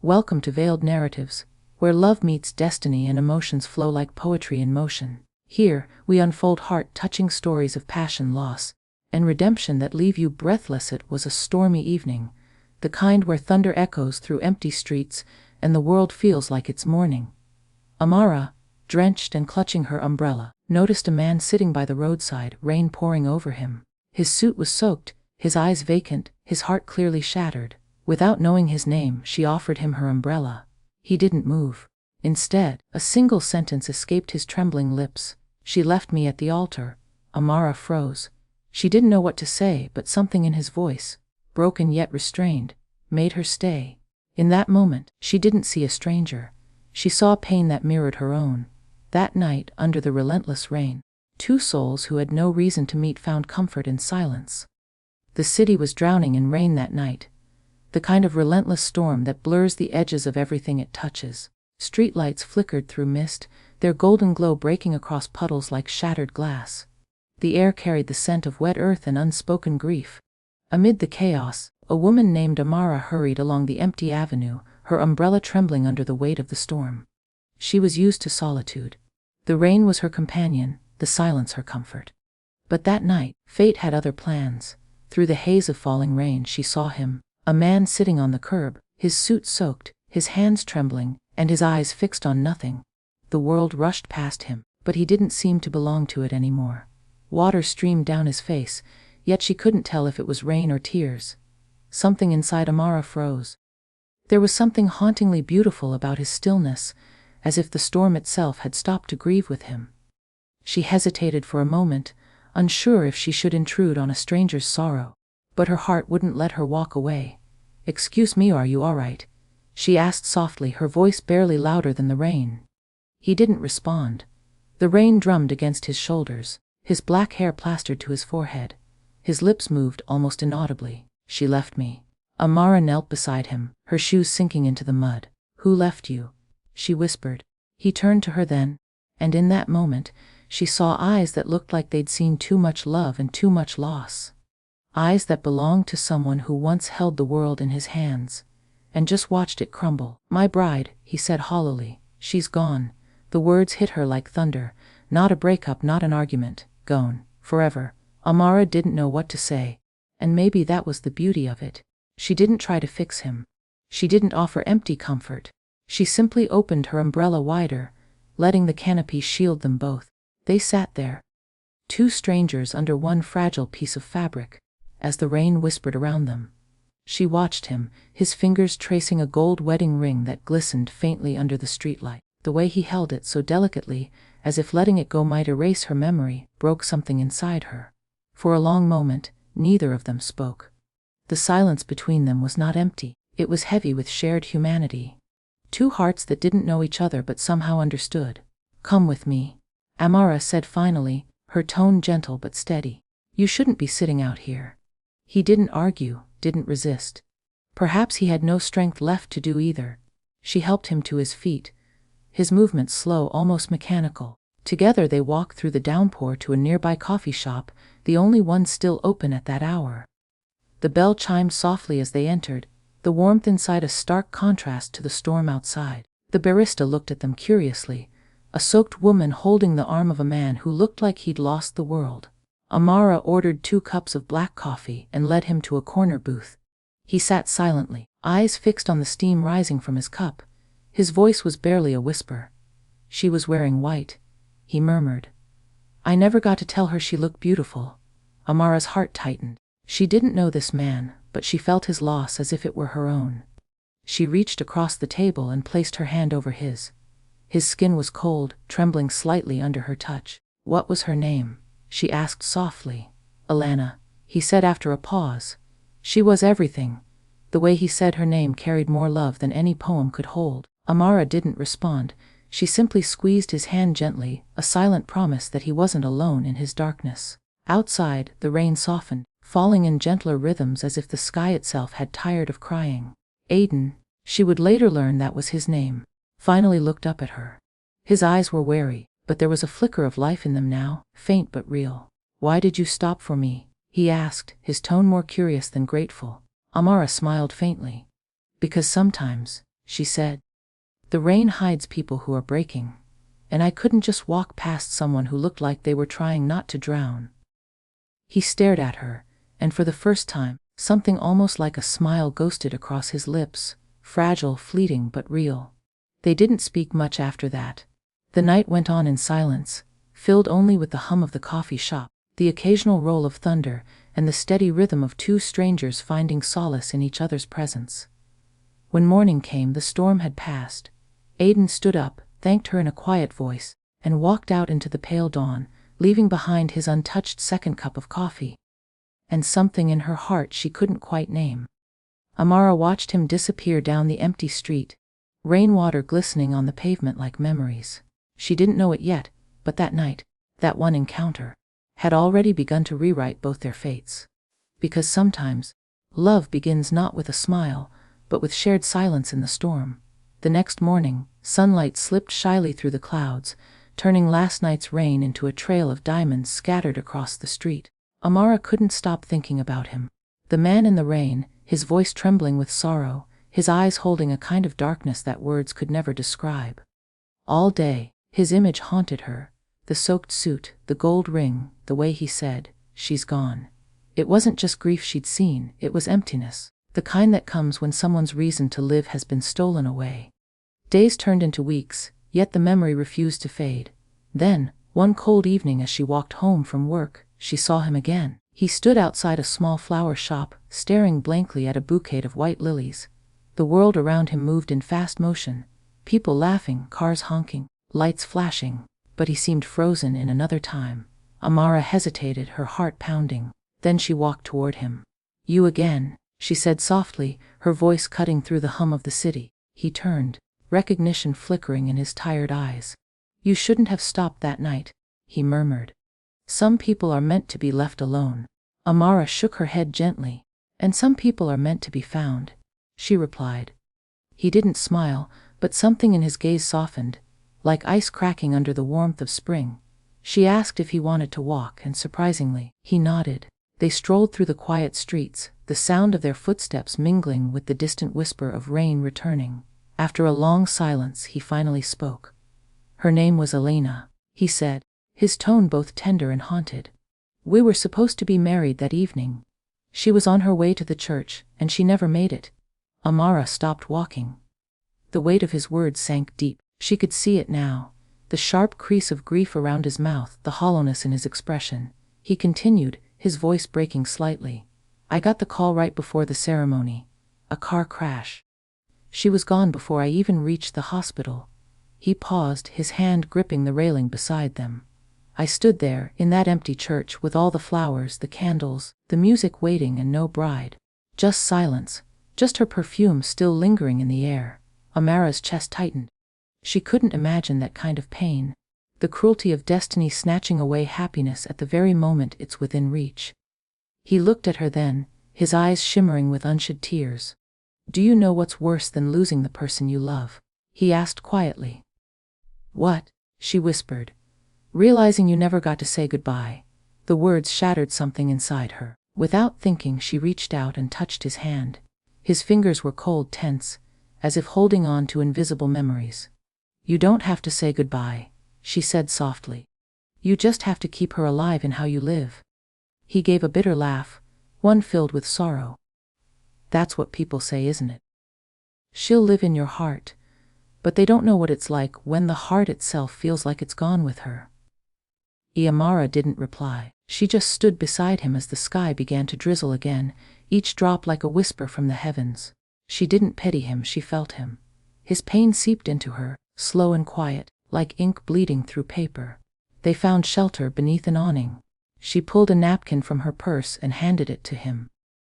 Welcome to Veiled Narratives, where love meets destiny and emotions flow like poetry in motion. Here, we unfold heart-touching stories of passion, loss, and redemption that leave you breathless. It was a stormy evening, the kind where thunder echoes through empty streets and the world feels like it's mourning. Amara, drenched and clutching her umbrella, noticed a man sitting by the roadside, rain pouring over him. His suit was soaked, his eyes vacant, his heart clearly shattered. Without knowing his name, she offered him her umbrella. He didn't move. Instead, a single sentence escaped his trembling lips. "She left me at the altar." Amara froze. She didn't know what to say, but something in his voice, broken yet restrained, made her stay. In that moment, she didn't see a stranger. She saw pain that mirrored her own. That night, under the relentless rain, two souls who had no reason to meet found comfort in silence. The city was drowning in rain that night, the kind of relentless storm that blurs the edges of everything it touches. Streetlights flickered through mist, their golden glow breaking across puddles like shattered glass. The air carried the scent of wet earth and unspoken grief. Amid the chaos, a woman named Amara hurried along the empty avenue, her umbrella trembling under the weight of the storm. She was used to solitude. The rain was her companion, the silence her comfort. But that night, fate had other plans. Through the haze of falling rain, she saw him, a man sitting on the curb, his suit soaked, his hands trembling, and his eyes fixed on nothing. The world rushed past him, but he didn't seem to belong to it anymore. Water streamed down his face, yet she couldn't tell if it was rain or tears. Something inside Amara froze. There was something hauntingly beautiful about his stillness, as if the storm itself had stopped to grieve with him. She hesitated for a moment, unsure if she should intrude on a stranger's sorrow, but her heart wouldn't let her walk away. "Excuse me, are you all right?" she asked softly, her voice barely louder than the rain. He didn't respond. The rain drummed against his shoulders, his black hair plastered to his forehead. His lips moved almost inaudibly. "She left me." Amara knelt beside him, her shoes sinking into the mud. "Who left you?" she whispered. He turned to her then, and in that moment, she saw eyes that looked like they'd seen too much love and too much loss. Eyes that belonged to someone who once held the world in his hands, and just watched it crumble. "My bride," he said hollowly. "She's gone." The words hit her like thunder. Not a breakup, not an argument. Gone. Forever. Amara didn't know what to say, and maybe that was the beauty of it. She didn't try to fix him. She didn't offer empty comfort. She simply opened her umbrella wider, letting the canopy shield them both. They sat there, two strangers under one fragile piece of fabric, as the rain whispered around them. She watched him, his fingers tracing a gold wedding ring that glistened faintly under the streetlight. The way he held it so delicately, as if letting it go might erase her memory, broke something inside her. For a long moment, neither of them spoke. The silence between them was not empty, it was heavy with shared humanity. Two hearts that didn't know each other but somehow understood. "Come with me," Amara said finally, her tone gentle but steady. "You shouldn't be sitting out here." He didn't argue, didn't resist. Perhaps he had no strength left to do either. She helped him to his feet, his movements slow, almost mechanical. Together they walked through the downpour to a nearby coffee shop, the only one still open at that hour. The bell chimed softly as they entered, the warmth inside a stark contrast to the storm outside. The barista looked at them curiously, a soaked woman holding the arm of a man who looked like he'd lost the world. Amara ordered 2 cups of black coffee and led him to a corner booth. He sat silently, eyes fixed on the steam rising from his cup. His voice was barely a whisper. "She was wearing white," he murmured. "I never got to tell her she looked beautiful." Amara's heart tightened. She didn't know this man, but she felt his loss as if it were her own. She reached across the table and placed her hand over his. His skin was cold, trembling slightly under her touch. "What was her name?" she asked softly. "Alana," he said after a pause. "She was everything." The way he said her name carried more love than any poem could hold. Amara didn't respond. She simply squeezed his hand gently, a silent promise that he wasn't alone in his darkness. Outside, the rain softened, falling in gentler rhythms as if the sky itself had tired of crying. Aiden, she would later learn that was his name, finally looked up at her. His eyes were wary, but there was a flicker of life in them now, faint but real. "Why did you stop for me?" he asked, his tone more curious than grateful. Amara smiled faintly. "Because sometimes," she said. The rain hides people who are breaking, and I couldn't just walk past someone who looked like they were trying not to drown. He stared at her, and for the first time, something almost like a smile ghosted across his lips, fragile, fleeting, but real. They didn't speak much after that. The night went on in silence, filled only with the hum of the coffee shop, the occasional roll of thunder, and the steady rhythm of two strangers finding solace in each other's presence. When morning came, the storm had passed. Aiden stood up, thanked her in a quiet voice, and walked out into the pale dawn, leaving behind his untouched second cup of coffee. And something in her heart she couldn't quite name. Amara watched him disappear down the empty street, rainwater glistening on the pavement like memories. She didn't know it yet, but that night, that one encounter, had already begun to rewrite both their fates. Because sometimes, love begins not with a smile, but with shared silence in the storm. The next morning, sunlight slipped shyly through the clouds, turning last night's rain into a trail of diamonds scattered across the street. Amara couldn't stop thinking about him. The man in the rain, his voice trembling with sorrow, his eyes holding a kind of darkness that words could never describe. All day, his image haunted her. The soaked suit, the gold ring, the way he said, "She's gone." It wasn't just grief she'd seen, it was emptiness, the kind that comes when someone's reason to live has been stolen away. Days turned into weeks, yet the memory refused to fade. Then, one cold evening as she walked home from work, she saw him again. He stood outside a small flower shop, staring blankly at a bouquet of white lilies. The world around him moved in fast motion, people laughing, cars honking, lights flashing, but he seemed frozen in another time. Amara hesitated, her heart pounding. Then she walked toward him. "You again," she said softly, her voice cutting through the hum of the city. He turned, recognition flickering in his tired eyes. "You shouldn't have stopped that night," he murmured. "Some people are meant to be left alone." Amara shook her head gently. "And some people are meant to be found," she replied. He didn't smile, but something in his gaze softened, like ice cracking under the warmth of spring. She asked if he wanted to walk, and surprisingly, he nodded. They strolled through the quiet streets, the sound of their footsteps mingling with the distant whisper of rain returning. After a long silence, he finally spoke. "Her name was Elena," he said, his tone both tender and haunted. "We were supposed to be married that evening. She was on her way to the church, and she never made it." Amara stopped walking. The weight of his words sank deep. She could see it now, the sharp crease of grief around his mouth, the hollowness in his expression. He continued, his voice breaking slightly. "I got the call right before the ceremony. A car crash. She was gone before I even reached the hospital." He paused, his hand gripping the railing beside them. "I stood there, in that empty church, with all the flowers, the candles, the music waiting, and no bride. Just silence, just her perfume still lingering in the air." Amara's chest tightened. She couldn't imagine that kind of pain. The cruelty of destiny snatching away happiness at the very moment it's within reach. He looked at her then, his eyes shimmering with unshed tears. "Do you know what's worse than losing the person you love?" he asked quietly. "What?" she whispered. "Realizing you never got to say goodbye." The words shattered something inside her. Without thinking, she reached out and touched his hand. His fingers were cold, tense, as if holding on to invisible memories. "You don't have to say goodbye," she said softly. "You just have to keep her alive in how you live." He gave a bitter laugh, one filled with sorrow. "That's what people say, isn't it? She'll live in your heart, but they don't know what it's like when the heart itself feels like it's gone with her." Amara didn't reply. She just stood beside him as the sky began to drizzle again, each drop like a whisper from the heavens. She didn't pity him, she felt him. His pain seeped into her, slow and quiet, like ink bleeding through paper. They found shelter beneath an awning. She pulled a napkin from her purse and handed it to him.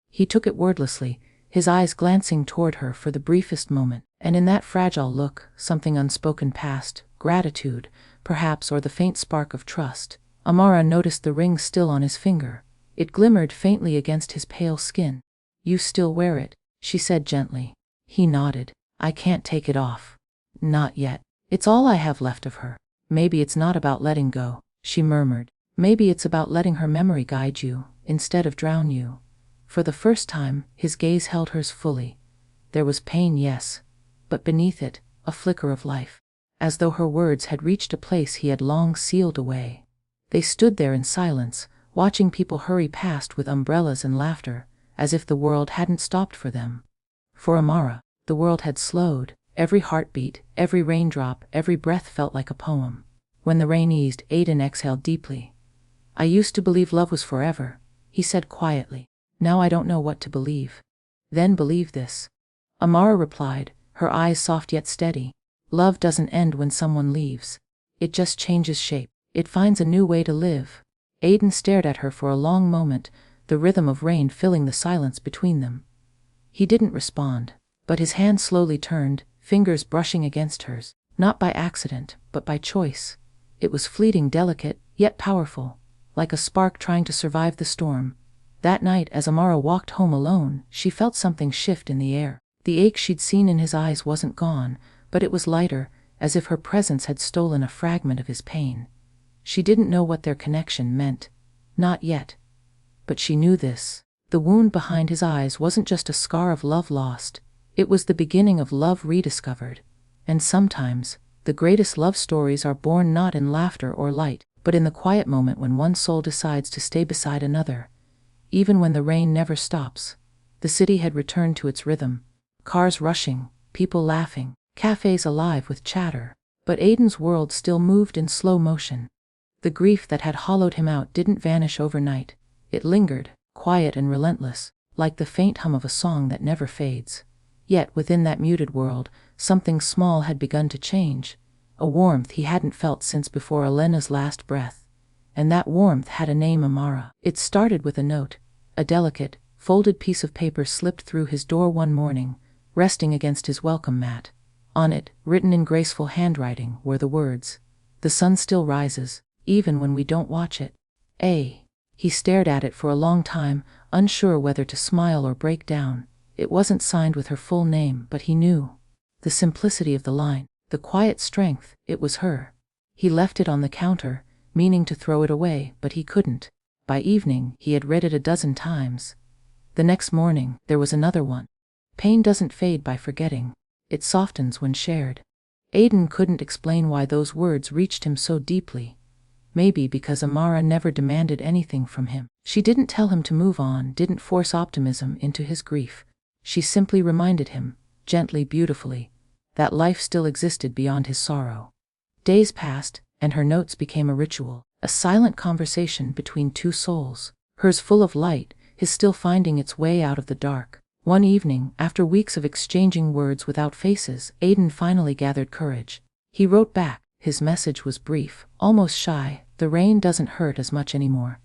He took it wordlessly, his eyes glancing toward her for the briefest moment, and in that fragile look, something unspoken passed, gratitude, perhaps, or the faint spark of trust. Amara noticed the ring still on his finger. It glimmered faintly against his pale skin. "You still wear it?" she said gently. He nodded. "I can't take it off. Not yet. It's all I have left of her." "Maybe it's not about letting go," she murmured. "Maybe it's about letting her memory guide you, instead of drown you." For the first time, his gaze held hers fully. There was pain, yes, but beneath it, a flicker of life. As though her words had reached a place he had long sealed away. They stood there in silence, watching people hurry past with umbrellas and laughter, as if the world hadn't stopped for them. For Amara, the world had slowed. Every heartbeat, every raindrop, every breath felt like a poem. When the rain eased, Aiden exhaled deeply. "I used to believe love was forever," he said quietly. "Now I don't know what to believe." "Then believe this," Amara replied, her eyes soft yet steady. "Love doesn't end when someone leaves. It just changes shape. It finds a new way to live." Aiden stared at her for a long moment, the rhythm of rain filling the silence between them. He didn't respond, but his hand slowly turned, fingers brushing against hers, not by accident, but by choice. It was fleeting, delicate, yet powerful, like a spark trying to survive the storm. That night, as Amara walked home alone, she felt something shift in the air. The ache she'd seen in his eyes wasn't gone, but it was lighter, as if her presence had stolen a fragment of his pain. She didn't know what their connection meant. Not yet. But she knew this. The wound behind his eyes wasn't just a scar of love lost. It was the beginning of love rediscovered. And sometimes, the greatest love stories are born not in laughter or light, but in the quiet moment when one soul decides to stay beside another. Even when the rain never stops. The city had returned to its rhythm. Cars rushing, people laughing, cafes alive with chatter. But Aiden's world still moved in slow motion. The grief that had hollowed him out didn't vanish overnight. It lingered, quiet and relentless, like the faint hum of a song that never fades. Yet within that muted world, something small had begun to change. A warmth he hadn't felt since before Elena's last breath. And that warmth had a name: Amara. It started with a note. A delicate, folded piece of paper slipped through his door one morning, resting against his welcome mat. On it, written in graceful handwriting, were the words, "The sun still rises, even when we don't watch it." He stared at it for a long time, unsure whether to smile or break down. It wasn't signed with her full name, but he knew. The simplicity of the line, the quiet strength, it was her. He left it on the counter, meaning to throw it away, but he couldn't. By evening, he had read it a dozen times. The next morning, there was another one. Pain doesn't fade by forgetting. It softens when shared. Aiden couldn't explain why those words reached him so deeply. Maybe because Amara never demanded anything from him. She didn't tell him to move on, didn't force optimism into his grief. She simply reminded him, gently, beautifully, that life still existed beyond his sorrow. Days passed, and her notes became a ritual, a silent conversation between two souls, hers full of light, his still finding its way out of the dark. One evening, after weeks of exchanging words without faces, Aiden finally gathered courage. He wrote back. His message was brief, almost shy. "The rain doesn't hurt as much anymore.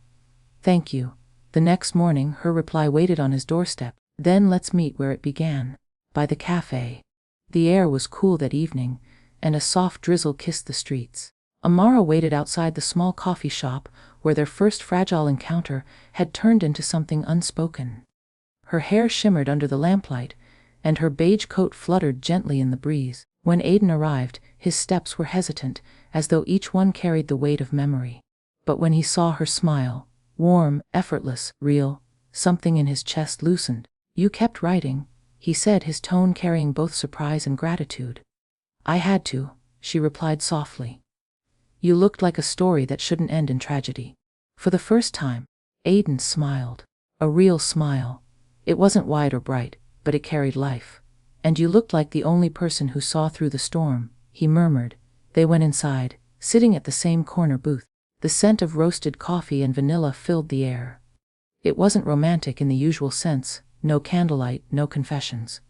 Thank you." The next morning, her reply waited on his doorstep. "Then let's meet where it began, by the cafe." The air was cool that evening, and a soft drizzle kissed the streets. Amara waited outside the small coffee shop, where their first fragile encounter had turned into something unspoken. Her hair shimmered under the lamplight, and her beige coat fluttered gently in the breeze. When Aiden arrived, his steps were hesitant, as though each one carried the weight of memory. But when he saw her smile, warm, effortless, real, something in his chest loosened. "You kept writing," he said, his tone carrying both surprise and gratitude. "I had to," she replied softly. "You looked like a story that shouldn't end in tragedy." For the first time, Aiden smiled. A real smile. It wasn't wide or bright, but it carried life. "And you looked like the only person who saw through the storm," he murmured. They went inside, sitting at the same corner booth. The scent of roasted coffee and vanilla filled the air. It wasn't romantic in the usual sense, no candlelight, no confessions.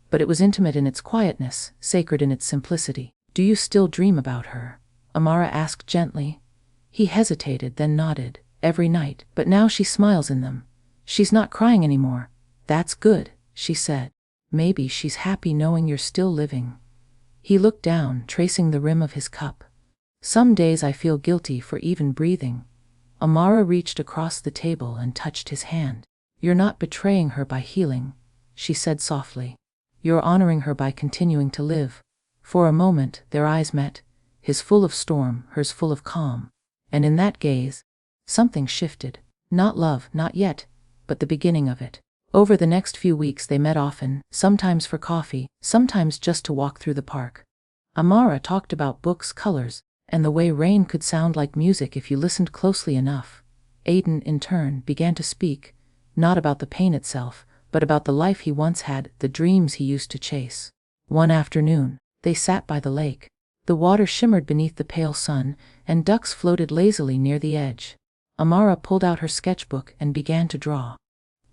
But it was intimate in its quietness, sacred in its simplicity. "Do you still dream about her?" Amara asked gently. He hesitated, then nodded. "Every night, but now she smiles in them. She's not crying anymore." "That's good," she said. "Maybe she's happy knowing you're still living." He looked down, tracing the rim of his cup. "Some days I feel guilty for even breathing." Amara reached across the table and touched his hand. "You're not betraying her by healing," she said softly. "You're honoring her by continuing to live." For a moment, their eyes met, his full of storm, hers full of calm. And in that gaze, something shifted. Not love, not yet, but the beginning of it. Over the next few weeks they met often, sometimes for coffee, sometimes just to walk through the park. Amara talked about books, colors, and the way rain could sound like music if you listened closely enough. Aiden, in turn, began to speak, not about the pain itself, but about the life he once had, the dreams he used to chase. One afternoon, they sat by the lake. The water shimmered beneath the pale sun, and ducks floated lazily near the edge. Amara pulled out her sketchbook and began to draw.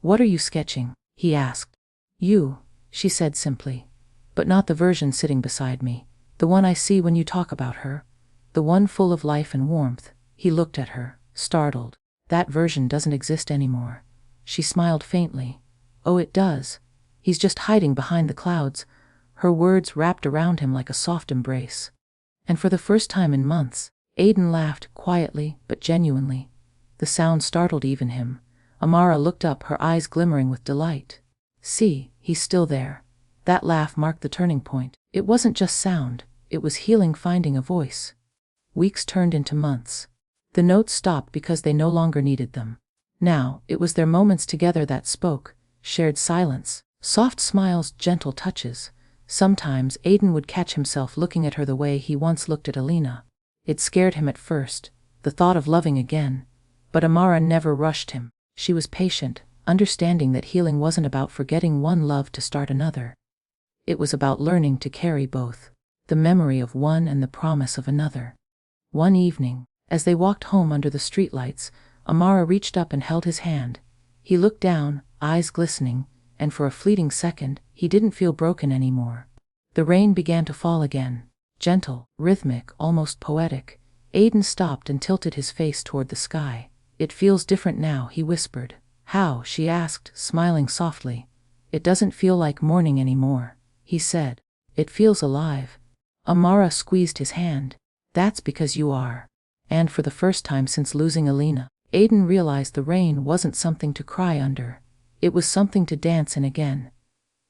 "What are you sketching?" he asked. "You," she said simply. "But not the version sitting beside me. The one I see when you talk about her. The one full of life and warmth." He looked at her, startled. "That version doesn't exist anymore." She smiled faintly. "Oh, it does. He's just hiding behind the clouds." Her words wrapped around him like a soft embrace. And for the first time in months, Aiden laughed, quietly but genuinely. The sound startled even him. Amara looked up, her eyes glimmering with delight. "See, he's still there." That laugh marked the turning point. It wasn't just sound, it was healing finding a voice. Weeks turned into months. The notes stopped because they no longer needed them. Now, it was their moments together that spoke, shared silence, soft smiles, gentle touches. Sometimes Aiden would catch himself looking at her the way he once looked at Alina. It scared him at first, the thought of loving again. But Amara never rushed him. She was patient, understanding that healing wasn't about forgetting one love to start another. It was about learning to carry both, the memory of one and the promise of another. One evening, as they walked home under the streetlights, Amara reached up and held his hand. He looked down, eyes glistening, and for a fleeting second, he didn't feel broken anymore. The rain began to fall again, gentle, rhythmic, almost poetic. Aiden stopped and tilted his face toward the sky. "It feels different now," he whispered. "How?" she asked, smiling softly. "It doesn't feel like morning anymore," he said. "It feels alive." Amara squeezed his hand. "That's because you are." And for the first time since losing Alina, Aiden realized the rain wasn't something to cry under. It was something to dance in again.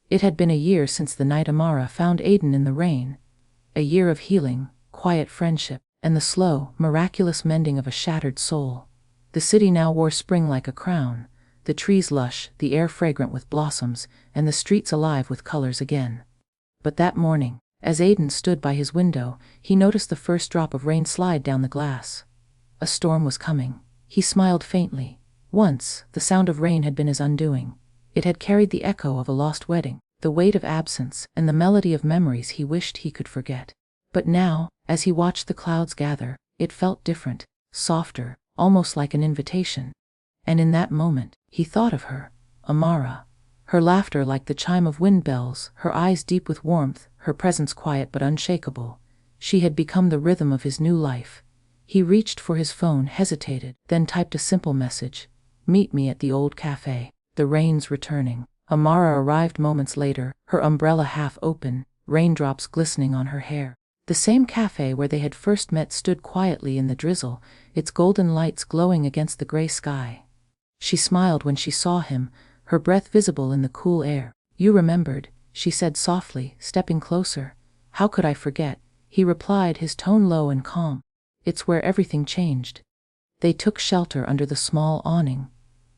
It had been a year since the night Amara found Aiden in the rain. A year of healing, quiet friendship, and the slow, miraculous mending of a shattered soul. The city now wore spring like a crown, the trees lush, the air fragrant with blossoms, and the streets alive with colors again. But that morning, as Aiden stood by his window, he noticed the first drop of rain slide down the glass. A storm was coming. He smiled faintly. Once, the sound of rain had been his undoing. It had carried the echo of a lost wedding, the weight of absence, and the melody of memories he wished he could forget. But now, as he watched the clouds gather, it felt different, softer, almost like an invitation. And in that moment, he thought of her, Amara. Her laughter like the chime of wind bells, her eyes deep with warmth, her presence quiet but unshakable. She had become the rhythm of his new life. He reached for his phone, hesitated, then typed a simple message. "Meet me at the old cafe." The rain's returning. Amara arrived moments later, her umbrella half open, raindrops glistening on her hair. The same cafe where they had first met stood quietly in the drizzle, its golden lights glowing against the gray sky. She smiled when she saw him, her breath visible in the cool air. "You remembered," she said softly, stepping closer. "How could I forget?" he replied, his tone low and calm. "It's where everything changed." They took shelter under the small awning,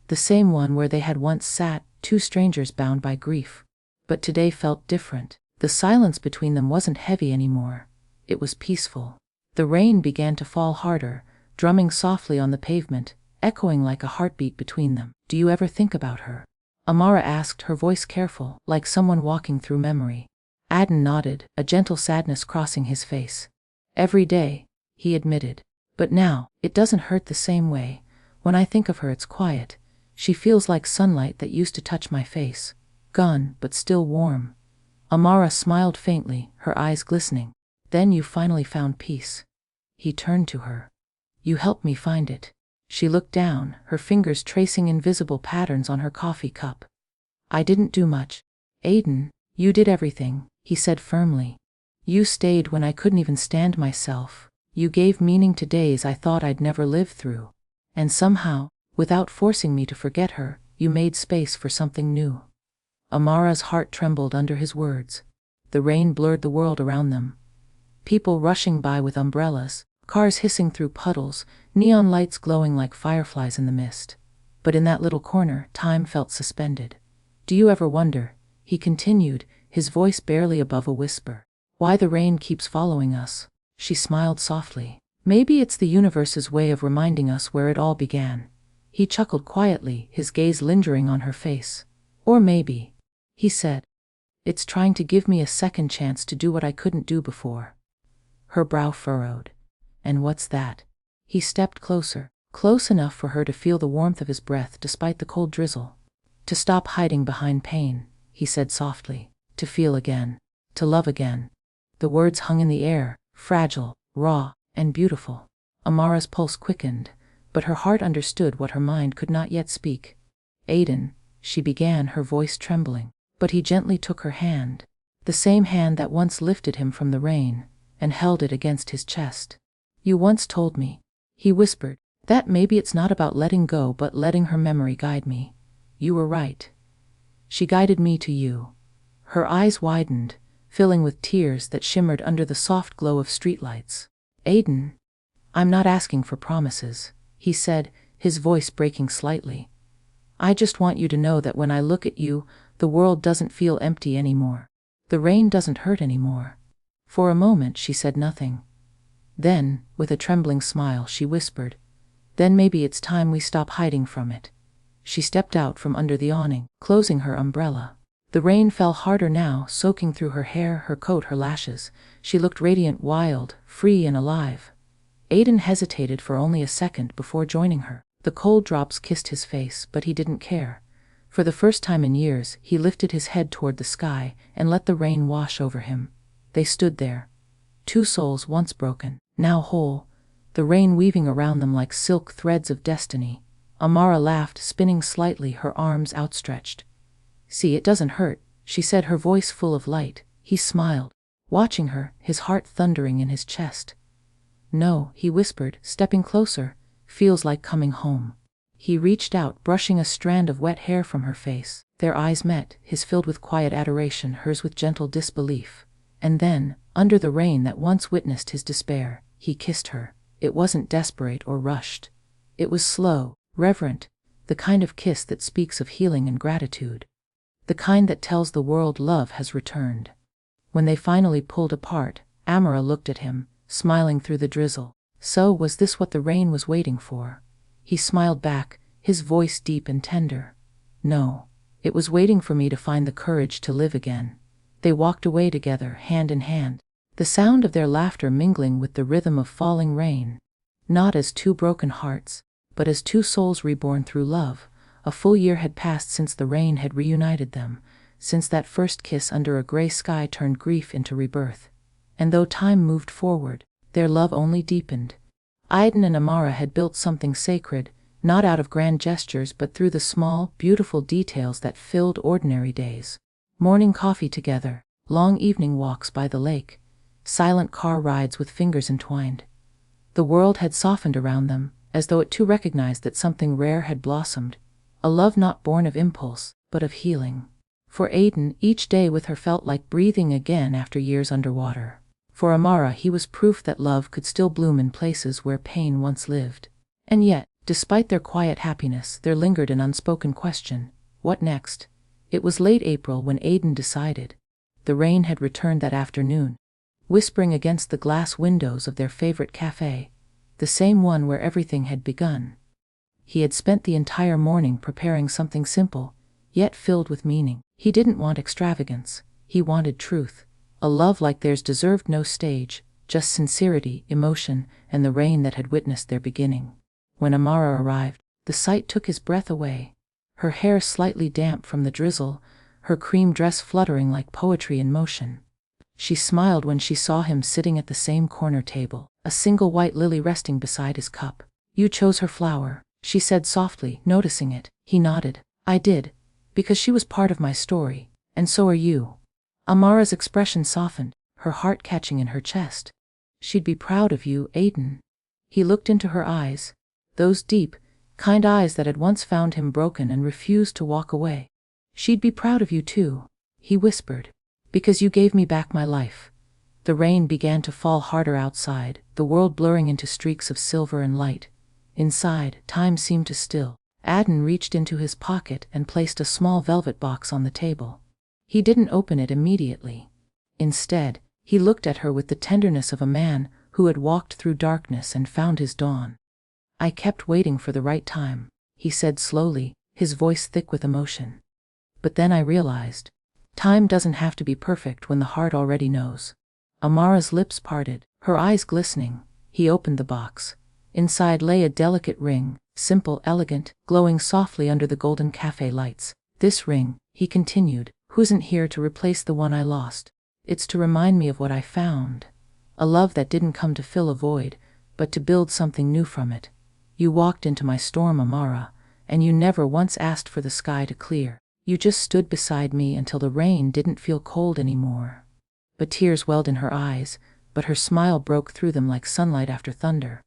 the same one where they had once sat, two strangers bound by grief. But today felt different. The silence between them wasn't heavy anymore. It was peaceful. The rain began to fall harder, drumming softly on the pavement, echoing like a heartbeat between them. "Do you ever think about her?" Amara asked, her voice careful, like someone walking through memory. Aiden nodded, a gentle sadness crossing his face. "Every day," he admitted. "But now, it doesn't hurt the same way. When I think of her, it's quiet. She feels like sunlight that used to touch my face. Gone, but still warm." Amara smiled faintly, her eyes glistening. "Then you finally found peace." He turned to her. "You helped me find it." She looked down, her fingers tracing invisible patterns on her coffee cup. "I didn't do much. Aiden, you did everything," he said firmly. "You stayed when I couldn't even stand myself. You gave meaning to days I thought I'd never live through. And somehow, without forcing me to forget her, you made space for something new." Amara's heart trembled under his words. The rain blurred the world around them. People rushing by with umbrellas, cars hissing through puddles, neon lights glowing like fireflies in the mist. But in that little corner, time felt suspended. Do you ever wonder, he continued, his voice barely above a whisper, why the rain keeps following us? She smiled softly. Maybe it's the universe's way of reminding us where it all began. He chuckled quietly, his gaze lingering on her face. Or maybe, he said, it's trying to give me a second chance to do what I couldn't do before. Her brow furrowed. And what's that? He stepped closer, close enough for her to feel the warmth of his breath despite the cold drizzle. To stop hiding behind pain, he said softly. To feel again. To love again. The words hung in the air, fragile, raw, and beautiful. Amara's pulse quickened, but her heart understood what her mind could not yet speak. Aiden, she began, her voice trembling. But he gently took her hand, the same hand that once lifted him from the rain, and held it against his chest. You once told me, he whispered, that maybe it's not about letting go but letting her memory guide me. You were right. She guided me to you. Her eyes widened, filling with tears that shimmered under the soft glow of streetlights. Aiden, I'm not asking for promises, he said, his voice breaking slightly. I just want you to know that when I look at you, the world doesn't feel empty anymore. The rain doesn't hurt anymore. For a moment she said nothing. Then, with a trembling smile, she whispered, then maybe it's time we stop hiding from it. She stepped out from under the awning, closing her umbrella. The rain fell harder now, soaking through her hair, her coat, her lashes. She looked radiant, wild, free and alive. Aiden hesitated for only a second before joining her. The cold drops kissed his face, but he didn't care. For the first time in years, he lifted his head toward the sky and let the rain wash over him. They stood there. Two souls once broken, now whole, the rain weaving around them like silk threads of destiny. Amara laughed, spinning slightly, her arms outstretched. See, it doesn't hurt, she said, her voice full of light. He smiled, watching her, his heart thundering in his chest. No, he whispered, stepping closer, feels like coming home. He reached out, brushing a strand of wet hair from her face. Their eyes met, his filled with quiet adoration, hers with gentle disbelief. And then, under the rain that once witnessed his despair, he kissed her. It wasn't desperate or rushed. It was slow, reverent, the kind of kiss that speaks of healing and gratitude. The kind that tells the world love has returned. When they finally pulled apart, Amara looked at him, smiling through the drizzle. So was this what the rain was waiting for? He smiled back, his voice deep and tender. No, it was waiting for me to find the courage to live again. They walked away together, hand in hand, the sound of their laughter mingling with the rhythm of falling rain. Not as two broken hearts, but as two souls reborn through love. A full year had passed since the rain had reunited them, since that first kiss under a gray sky turned grief into rebirth. And though time moved forward, their love only deepened. Aiden and Amara had built something sacred, not out of grand gestures but through the small, beautiful details that filled ordinary days. Morning coffee together, long evening walks by the lake, silent car rides with fingers entwined. The world had softened around them, as though it too recognized that something rare had blossomed, a love not born of impulse, but of healing. For Aiden, each day with her felt like breathing again after years underwater. For Amara, he was proof that love could still bloom in places where pain once lived. And yet, despite their quiet happiness, there lingered an unspoken question. What next? It was late April when Aiden decided. The rain had returned that afternoon, whispering against the glass windows of their favorite cafe, the same one where everything had begun. He had spent the entire morning preparing something simple, yet filled with meaning. He didn't want extravagance, he wanted truth. A love like theirs deserved no stage, just sincerity, emotion, and the rain that had witnessed their beginning. When Amara arrived, the sight took his breath away. Her hair slightly damp from the drizzle, her cream dress fluttering like poetry in motion. She smiled when she saw him sitting at the same corner table, a single white lily resting beside his cup. You chose her flower, she said softly, noticing it. He nodded. I did, because she was part of my story, and so are you. Amara's expression softened, her heart catching in her chest. She'd be proud of you, Aiden. He looked into her eyes, those deep, kind eyes that had once found him broken and refused to walk away. She'd be proud of you too, he whispered, because you gave me back my life. The rain began to fall harder outside, the world blurring into streaks of silver and light. Inside, time seemed to still, Aiden reached into his pocket and placed a small velvet box on the table. He didn't open it immediately. Instead, he looked at her with the tenderness of a man who had walked through darkness and found his dawn. "I kept waiting for the right time," he said slowly, his voice thick with emotion. "But then I realized, time doesn't have to be perfect when the heart already knows." Amara's lips parted, her eyes glistening. He opened the box. Inside lay a delicate ring, simple, elegant, glowing softly under the golden cafe lights. "This ring," he continued, "wasn't here to replace the one I lost. It's to remind me of what I found. A love that didn't come to fill a void, but to build something new from it. You walked into my storm, Amara, and you never once asked for the sky to clear. You just stood beside me until the rain didn't feel cold anymore." But tears welled in her eyes, but her smile broke through them like sunlight after thunder.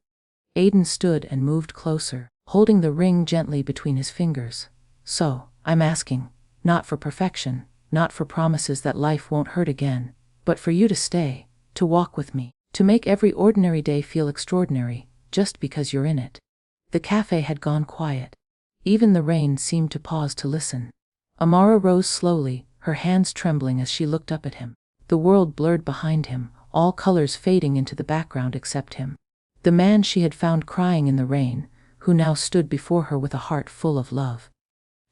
Aiden stood and moved closer, holding the ring gently between his fingers. "So, I'm asking, not for perfection, not for promises that life won't hurt again, but for you to stay, to walk with me, to make every ordinary day feel extraordinary, just because you're in it." The cafe had gone quiet. Even the rain seemed to pause to listen. Amara rose slowly, her hands trembling as she looked up at him. The world blurred behind him, all colors fading into the background except him. The man she had found crying in the rain, who now stood before her with a heart full of love.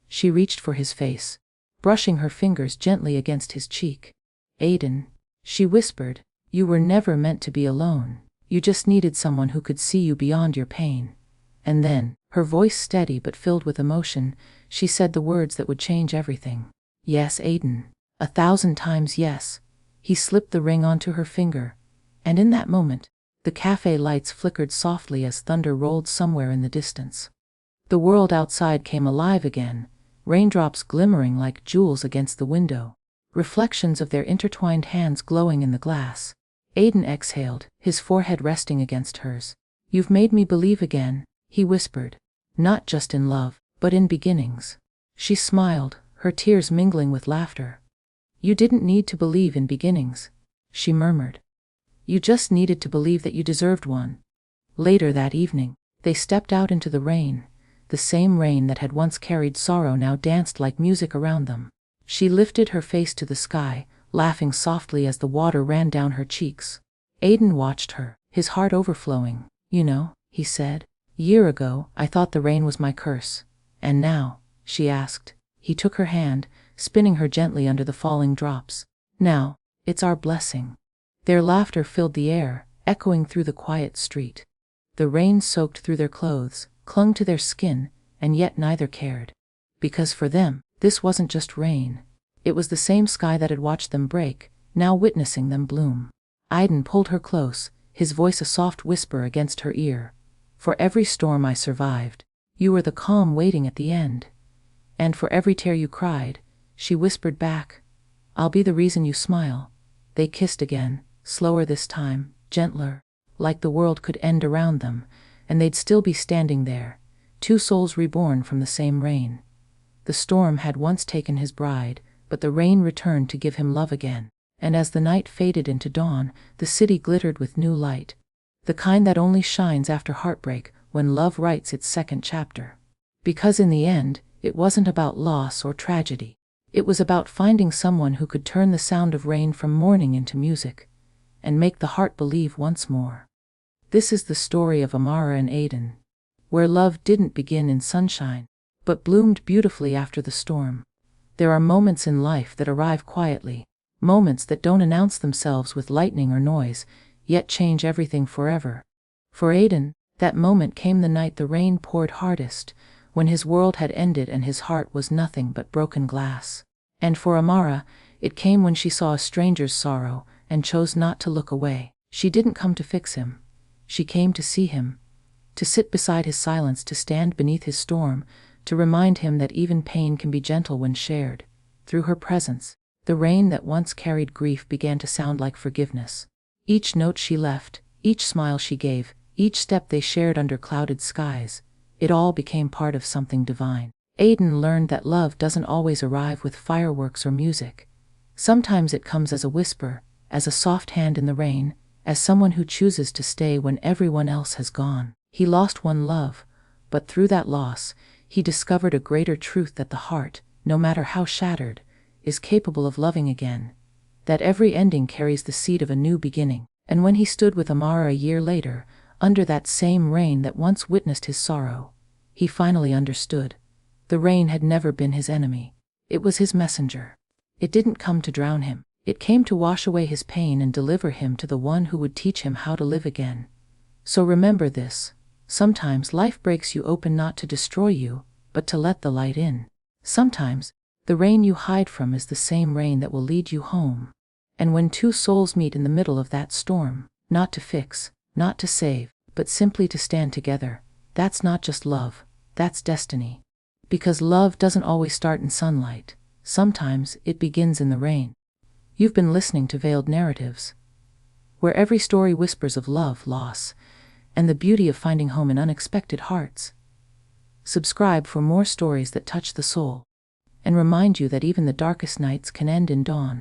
She reached for his face, brushing her fingers gently against his cheek. "Aiden," she whispered, "you were never meant to be alone. You just needed someone who could see you beyond your pain." And then, her voice steady but filled with emotion, she said the words that would change everything. "Yes, Aiden. 1,000 times yes." He slipped the ring onto her finger, and in that moment, the cafe lights flickered softly as thunder rolled somewhere in the distance. The world outside came alive again, raindrops glimmering like jewels against the window, reflections of their intertwined hands glowing in the glass. Aiden exhaled, his forehead resting against hers. "You've made me believe again," he whispered. "Not just in love, but in beginnings." She smiled, her tears mingling with laughter. "You didn't need to believe in beginnings," she murmured. "You just needed to believe that you deserved one." Later that evening, they stepped out into the rain. The same rain that had once carried sorrow now danced like music around them. She lifted her face to the sky, laughing softly as the water ran down her cheeks. Aiden watched her, his heart overflowing. "You know," he said, "year ago, I thought the rain was my curse. And now?" she asked. He took her hand, spinning her gently under the falling drops. "Now, it's our blessing." Their laughter filled the air, echoing through the quiet street. The rain soaked through their clothes, clung to their skin, and yet neither cared. Because for them, this wasn't just rain. It was the same sky that had watched them break, now witnessing them bloom. Aiden pulled her close, his voice a soft whisper against her ear. "For every storm I survived, you were the calm waiting at the end. And for every tear you cried," she whispered back, "I'll be the reason you smile." They kissed again, slower this time, gentler, like the world could end around them, and they'd still be standing there, two souls reborn from the same rain. The storm had once taken his bride, but the rain returned to give him love again. And as the night faded into dawn, the city glittered with new light, the kind that only shines after heartbreak, when love writes its second chapter. Because in the end, it wasn't about loss or tragedy. It was about finding someone who could turn the sound of rain from mourning into music, and make the heart believe once more. This is the story of Amara and Aiden, where love didn't begin in sunshine, but bloomed beautifully after the storm. There are moments in life that arrive quietly, moments that don't announce themselves with lightning or noise, yet change everything forever. For Aiden, that moment came the night the rain poured hardest, when his world had ended and his heart was nothing but broken glass. And for Amara, it came when she saw a stranger's sorrow and chose not to look away. She didn't come to fix him. She came to see him, to sit beside his silence, to stand beneath his storm, to remind him that even pain can be gentle when shared. Through her presence, the rain that once carried grief began to sound like forgiveness. Each note she left, each smile she gave, each step they shared under clouded skies, it all became part of something divine. Aiden learned that love doesn't always arrive with fireworks or music. Sometimes it comes as a whisper, as a soft hand in the rain, as someone who chooses to stay when everyone else has gone. He lost one love, but through that loss, he discovered a greater truth: that the heart, no matter how shattered, is capable of loving again, that every ending carries the seed of a new beginning. And when he stood with Amara a year later, under that same rain that once witnessed his sorrow, he finally understood. The rain had never been his enemy. It was his messenger. It didn't come to drown him. It came to wash away his pain and deliver him to the one who would teach him how to live again. So remember this: sometimes life breaks you open not to destroy you, but to let the light in. Sometimes the rain you hide from is the same rain that will lead you home. And when two souls meet in the middle of that storm, not to fix, not to save, but simply to stand together, that's not just love, that's destiny. Because love doesn't always start in sunlight. Sometimes it begins in the rain. You've been listening to Veiled Narratives, where every story whispers of love, loss, and the beauty of finding home in unexpected hearts. Subscribe for more stories that touch the soul, and remind you that even the darkest nights can end in dawn.